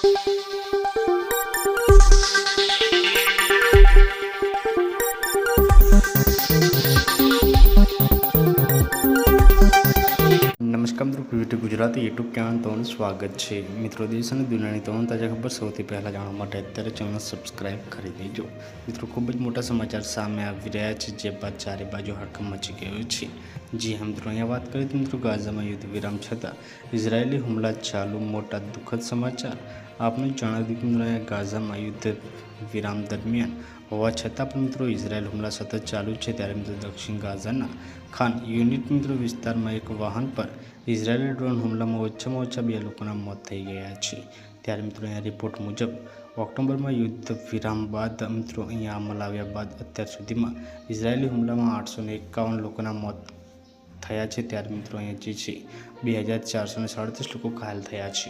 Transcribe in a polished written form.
નમસ્કાર મિત્રો, Pvt Gujarati YouTube channel તમારું સ્વાગત છે। મિત્રો, દેશ અને દુનિયાની તમામ તાજા ખબર સૌથી પહેલાં જાણવા માટે અત્યારે ચેનલ સબસ્ક્રાઇબ કરી દેજો। મિત્રો, ખૂબ જ મોટા સમાચાર સામે આવી રહ્યા છે, જે બાદ ચારે બાજુ હડકંપ મચી ગયો છે। જી હા મિત્રો, અહીંયા વાત કરીએ તો મિત્રો, ગાઝામાં યુદ્ધ વિરામ છતાં ઇઝરાયેલી હુમલા ચાલુ। મોટા દુઃખદ સમાચાર આપને જણાવી દીધું મિત્રો, અહીંયા ગાઝામાં યુદ્ધ વિરામ દરમિયાન હોવા છતાં પણ મિત્રો ઇઝરાયેલ હુમલા સતત ચાલુ છે। ત્યારે મિત્રો દક્ષિણ ગાઝાના ખાન યુનિટ મિત્રો વિસ્તારમાં એક વાહન પર ઇઝરાયેલી ડ્રોન હુમલામાં ઓછામાં ઓછા 2 લોકોના મોત થઈ ગયા છે। ત્યારે મિત્રો અહીંયા રિપોર્ટ મુજબ ઓક્ટોબરમાં યુદ્ધ વિરામ બાદ મિત્રો અહીંયા અમલ આવ્યા બાદ અત્યાર સુધીમાં ઇઝરાયેલી હુમલામાં 851 લોકોના મોત થયા છે। ત્યારે મિત્રો અહીંયા જે છે 2437 લોકો ઘાયલ થયા છે।